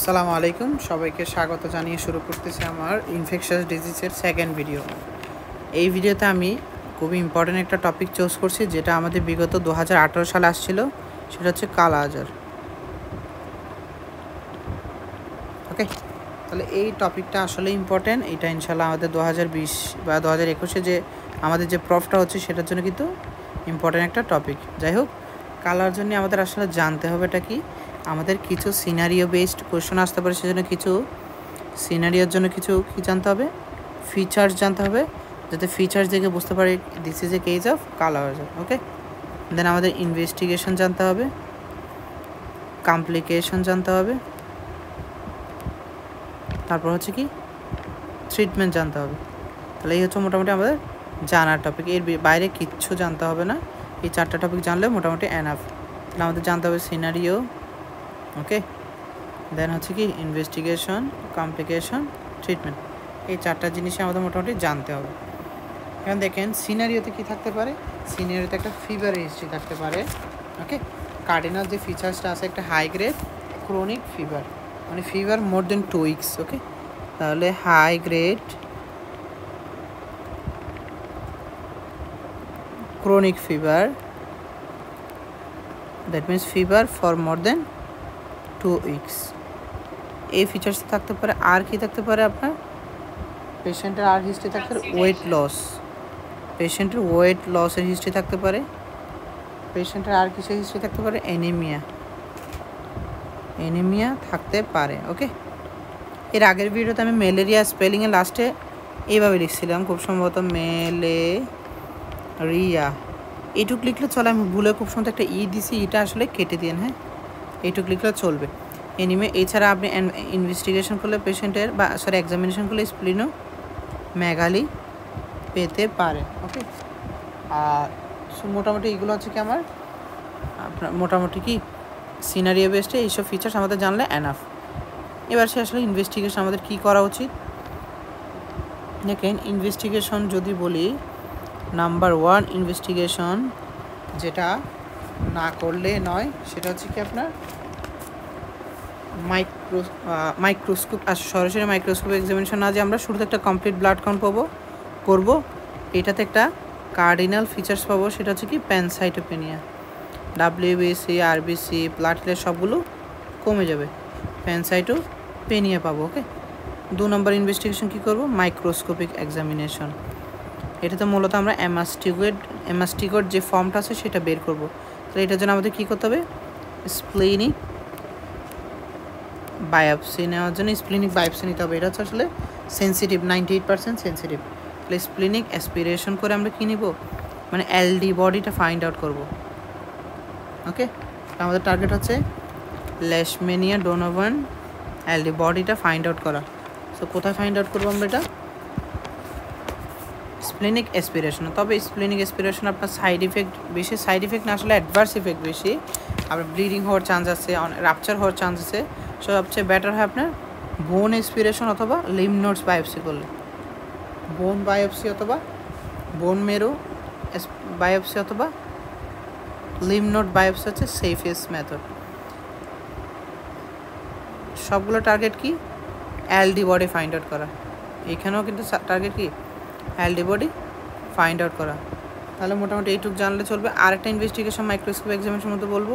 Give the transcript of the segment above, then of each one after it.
আসসালামু আলাইকুম, সবাইকে স্বাগত জানিয়ে শুরু করতেছি আমার ইনফেকশাস ডিজিজের সেকেন্ড ভিডিও। এই ভিডিওতে আমি খুবই ইম্পর্ট্যান্ট একটা টপিক চুজ করছি, যেটা আমাদের বিগত 2018 সালে আসছিল। সেটা হচ্ছে কালা আজার। ওকে, তাহলে এই টপিকটা আসলে ইম্পর্ট্যান্ট। এটা ইনশাল্লাহ আমাদের 2020 বা 2021 যে আমাদের যে প্রফটা হচ্ছে সেটার জন্য কিন্তু ইম্পর্ট্যান্ট একটা টপিক। যাই হোক, কালার জন্য আমাদের আসলে জানতে হবে এটা কি। আমাদের কিছু সিনারিও বেসড কোয়েশ্চেন আসতে পারে, সেজন্য কিছু সিনারিওর জন্য কিছু কী জানতে হবে, ফিচার্স জানতে হবে, যাতে ফিচার্স দেখে বুঝতে পারি this is a case of colour আজার। ওকে, দেন আমাদের ইনভেস্টিগেশন জানতে হবে, কমপ্লিকেশন জানতে হবে, তারপর হচ্ছে কি ট্রিটমেন্ট জানতে হবে। তাহলে এই হচ্ছে মোটামুটি আমাদের জানার টপিক। এর বাইরে কিচ্ছু জানতে হবে না। এই চারটা টপিক জানলে মোটামুটি এনাফ। তাহলে আমাদের জানতে হবে সিনারিও, ওকে, দেন হচ্ছে কি ইনভেস্টিগেশন, কমপ্লিকেশন, ট্রিটমেন্ট। এই চারটা জিনিসই আমাদের মোটামুটি জানতে হবে। এখন দেখেন সিনারিওতে কি থাকতে পারে। সিনারিওতে একটা ফিভারের হিস্ট্রি থাকতে পারে। ওকে, কার্ডিনাল যে ফিচার্সটা আছে, একটা হাই গ্রেড ক্রনিক ফিভার, মানে fever more than 2 weeks. Okay, তাহলে high grade chronic fever, that means fever for more than 2 weeks. এই ফিচার্স থাকতে পারে। আর কি থাকতে পারে আপনার, পেশেন্টের আর হিস্ট্রি থাকতে পারে ওয়েট লস, পেশেন্টের ওয়েট লসের হিস্ট্রি থাকতে পারে। পেশেন্টের আর কিসের হিস্ট্রি থাকতে পারে, অ্যানিমিয়া থাকতে পারে। ওকে, এর আগের ভিডিওতে আমি ম্যালেরিয়া স্পেলিংয়ে লাস্টে এইভাবে লিখছিলাম, খুব সম্ভবত ম্যালেরিয়া। এইটুক লিখলে চলে, আমি ভুলে খুব সুন্দর একটা দিছি, এটা আসলে কেটে দিন। হ্যাঁ, এইটুক লিখলে চলবে। এছাড়া আপনি ইনভেস্টিগেশন করলে পেশেন্টের বা এক্সামিনেশন করলে স্প্লিনো মেগালি পেতে পারে। ওকে, আর মোটামুটি এগুলো হচ্ছে কি আমার আপনার মোটামুটি কি সিনারিও বেসডে এইসব ফিচার্স আমাদের জানলে এনাফ। এবার সে আসলে ইনভেস্টিগেশন আমাদের কি করা উচিত। দেখেন, ইনভেস্টিগেশন যদি বলি, নাম্বার 1 ইনভেস্টিগেশন যেটা না করলে নয়, সেটা হচ্ছে কি আপনার মাইক্রোস্কোপ। সরাসরি মাইক্রোস্কোপ এক্সামিনেশন না, যে আমরা শুরুতে একটা কমপ্লিট ব্লাড কাউন্ট করবো। এটাতে একটা কার্ডিনাল ফিচার্স পাবো, সেটা হচ্ছে কি প্যানসাইটোপেনিয়া, ডাব্লিউবিসি, আরবিসি, প্লাটলেট সবগুলো কমে যাবে, প্যানসাইটোপেনিয়া পাবো। ওকে, 2 নম্বর ইনভেস্টিগেশন কী করবো, মাইক্রোস্কোপিক এক্সামিনেশন। এটাতে মূলত আমরা অ্যামাস্টিগোর যে ফর্মটা আছে সেটা বের করব। তাহলে এটার জন্য আমাদের কী করতে হবে, স্প্লিনিক বায়োপসি নেওয়ার জন্য স্প্লিনিক বায়োপসি নিতে হবে। এটা হচ্ছে আসলে সেন্সিটিভ, 98% সেন্সিটিভ। তাহলে স্প্লিনিক অ্যাসপিরেশন করে আমরা কী নিব, মানে এলডি বডিটা ফাইন্ড আউট করব। ওকে, আমাদের টার্গেট হচ্ছে লেশমেনিয়া ডোনোভান এলডি বডিটা ফাইন্ড আউট করা। সো কোথায় ফাইন্ড আউট করবো আমরা এটা, স্প্লিনিক অ্যাসপিরেশন। তবে স্প্লিনিক অ্যাসপিরেশন আপনার সাইড ইফেক্ট বেশি, সাইড ইফেক্ট না আসলে অ্যাডভার্স ইফেক্ট বেশি। আপনার ব্লিডিং হওয়ার চান্স আছে, রাপচার হওয়ার চান্স আছে। সবচেয়ে বেটার হয় আপনার বোন অ্যাসপিরেশন অথবা লিম্ফ নোডস বায়োপসি করলে, বোন বায়োপসি অথবা বোন মেরু বায়োপসি অথবা লিম্ফ নোড বায়োপসি হচ্ছে সেফেস্ট মেথড। সবগুলো টার্গেট কি, এলডি বডি ফাইন্ড আউট করা। এখানেও কিন্তু টার্গেট কি, এলডি বডি ফাইন্ড আউট করা। তাহলে মোটামুটি এইটুকু জানলে চলবে। আরেকটা ইনভেস্টিগেশন মাইক্রোস্কোপ এক্সামিনেশন মধ্যে বলবো,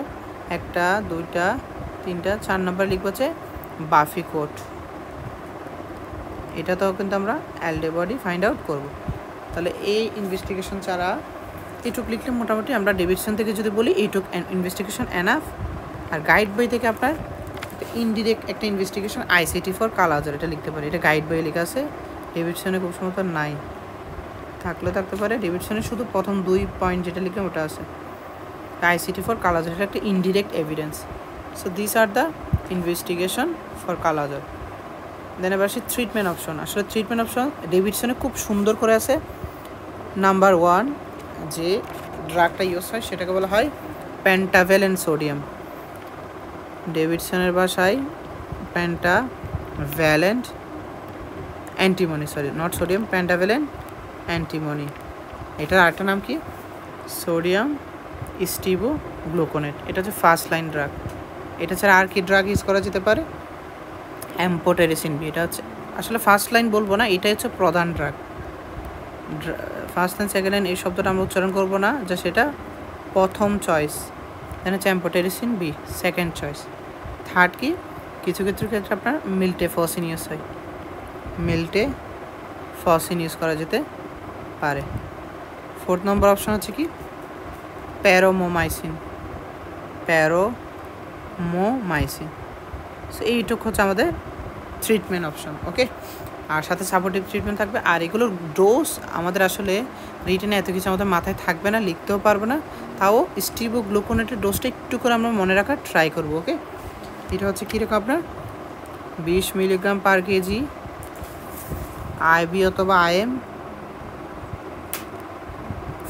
1, 2, 3, 4 নম্বর লিখবো হচ্ছে বাফি কোট। এটাতেও কিন্তু আমরা এলডি বডি ফাইন্ড আউট করবো। তাহলে এই ইনভেস্টিগেশন ছাড়া এইটুক লিখলে মোটামুটি আমরা ডেভিডসন থেকে যদি বলি এইটুক ইনভেস্টিগেশন এনাফ। আর গাইড বই থেকে আপনার ইনডিরেক্ট একটা ইনভেস্টিগেশন আইসিটি ফর কালা আজার, এটা লিখতে পারি। এটা গাইড বইয়ে লেখা আছে, ডেভিডসনে খুব সম্ভবত নাই, থাকতে পারে। ডেভিডসনের শুধু প্রথম 2 পয়েন্ট যেটা লিখে ওটা আছে, আইসিটি ফর কালা আজার, এটা একটা indirect evidence. So this are the investigation for কালা আজার। দেন এবার আসি ট্রিটমেন্ট অপশন। আসলে ট্রিটমেন্ট অপশন ডেভিডসনে খুব সুন্দর করে আছে। নাম্বার 1 যে ড্রাগটা ইউজ হয় সেটাকে বলা হয় পেন্টাভ্যালেন্ট সোডিয়াম। ডেভিডসনের ভাষায় pentavalent antimony, not sodium, pentavalent antimony. এটার আরেকটা নাম কি, সোডিয়াম স্টিবোগ্লুকোনেট। এটা হচ্ছে ফার্স্ট লাইন ড্রাগ। এটা ছাড়া আর কি ড্রাগ ইউজ করা যেতে পারে, অ্যাম্পোটেরিসিন বি, এটা হচ্ছে আসলে ফার্স্ট লাইন বলবো না, এটাই হচ্ছে প্রধান drug. First line second line এই শব্দটা আমরা উচ্চারণ করবো না, যা সেটা প্রথম চয়েস। দেন হচ্ছে অ্যাম্পোটেরিসিন বি সেকেন্ড চয়েস। থার্ড কি, কিছু কিছু ক্ষেত্রে আপনার মিল্টেফসিন ইউজ হয়, মিল্টেফসিন ইউজ করা যেতে পারে। ফোর্থ নম্বর অপশন হচ্ছে কি প্যারোমোমাইসিন, প্যারোমোমাইসিন। সো এইটুকু হচ্ছে আমাদের ট্রিটমেন্ট অপশন। ওকে, আর সাথে সাপোর্টিভ ট্রিটমেন্ট থাকবে। আর এগুলোর ডোজ আমাদের আসলে রিটেনে এত কিছু আমাদের মাথায় থাকবে না, লিখতেও পারবো না, তাও স্টিবোগ্লুকোনেটের ডোজটা একটু করে আমরা মনে রাখার ট্রাই করবো। ওকে, এটা হচ্ছে কীরকম আপনার 20 মিলিগ্রাম পার কেজি আইবি অথবা আইএম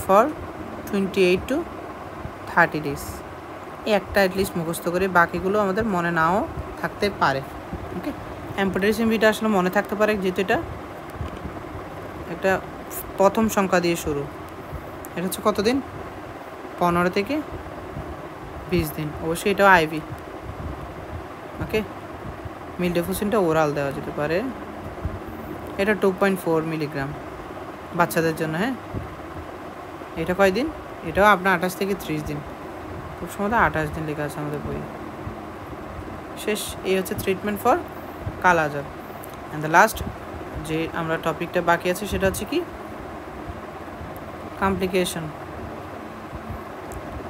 ফর 28 to 30 days। একটা অ্যাটলিস্ট মুখস্থ করে, বাকিগুলো আমাদের মনে নাও থাকতে পারে। ওকে, অ্যাম্পোটেরিসিন বিটা আসলে মনে থাকতে পারে, যেহেতু এটা একটা প্রথম সংখ্যা দিয়ে শুরু। এটা হচ্ছে কতদিন, 15 থেকে 20 দিন। অবশ্যই এটাও আইভি। ওকে, মিল্টেফসিনটা ওরাল দেওয়া যেতে পারে। এটা 2.4 মিলিগ্রাম বাচ্চাদের জন্য। হ্যাঁ, এটা কয় দিন, এটাও আপনার 28 থেকে 30 দিন, খুব সম্ভবত 28 দিন লেখা আছে আমাদের বই। শেষ, এই হচ্ছে ট্রিটমেন্ট ফর কালাজ্বর। অ্যান্ড দ্য লাস্ট যে আমরা টপিকটা বাকি আছে সেটা হচ্ছে কি কমপ্লিকেশন।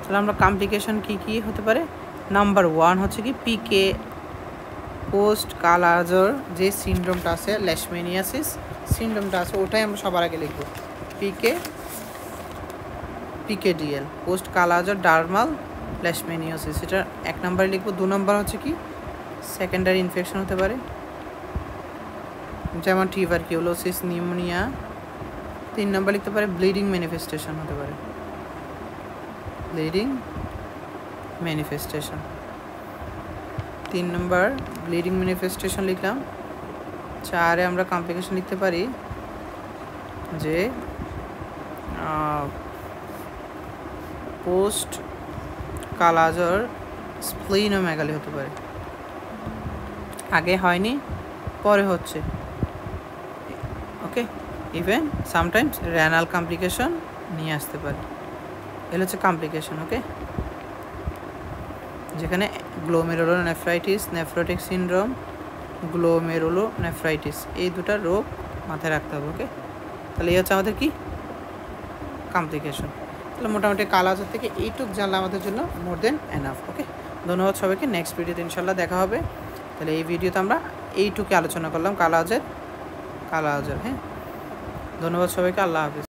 তাহলে আমরা কমপ্লিকেশন কী কী হতে পারে। নাম্বার 1 হচ্ছে কি পিকে, পোস্ট কালাজ্বর যে সিনড্রোমটা আছে, লেশমেনিয়াসিস সিনড্রোমটা আছে, ওটাই আমরা সবার আগে লিখব। পিকেডিএল, পোস্ট কালাজ্বর ডার্মাল লেশমেনিয়াসিস, এটা 1 নম্বরে লিখব। 2 নম্বর হচ্ছে কি সেকেন্ডারি ইনফেকশন হতে পারে, যেমন টিউবারকিউলোসিস, নিউমোনিয়া। 3 নম্বর লিখতে পারে ব্লিডিং ম্যানিফেস্টেশন হতে পারে, ব্লিডিং ম্যানিফেস্টেশন। 3 নম্বর ব্লিডিং ম্যানিফেস্টেশন লিখলাম। 4-এ আমরা কমপ্লিকেশন লিখতে পারি যে পোস্ট কালাজ্বর স্প্লিনোমেগালি হতে পারে, আগে হয়নি পরে হচ্ছে। ওকে, ইভেন সামটাইমস রেনাল কমপ্লিকেশন নিয়ে আসতে পারে। এগুলো হচ্ছে কমপ্লিকেশন। ওকে, যেখানে গ্লোমেরুলোনেফ্রাইটিস, নেফ্রোটিক সিনড্রোম, গ্লোমেরুলোনেফ্রাইটিস, এই দুটা রোগ মাথায় রাখতে হবে। ওকে, তাহলে এই হচ্ছে আমাদের কি কমপ্লিকেশন। তাহলে মোটামুটি কালাজ্বর থেকে এইটুক জানলে আমাদের জন্য মোর দেন এনাফ। ওকে, ধন্যবাদ সবাইকে। নেক্সট ভিডিওতে ইনশাল্লাহ দেখা হবে। তাহলে এই ভিডিওতে আমরা এইটুকু আলোচনা করলাম কালাজ্বর। হ্যাঁ, ধন্যবাদ সবাইকে, আল্লাহ হাফিজ।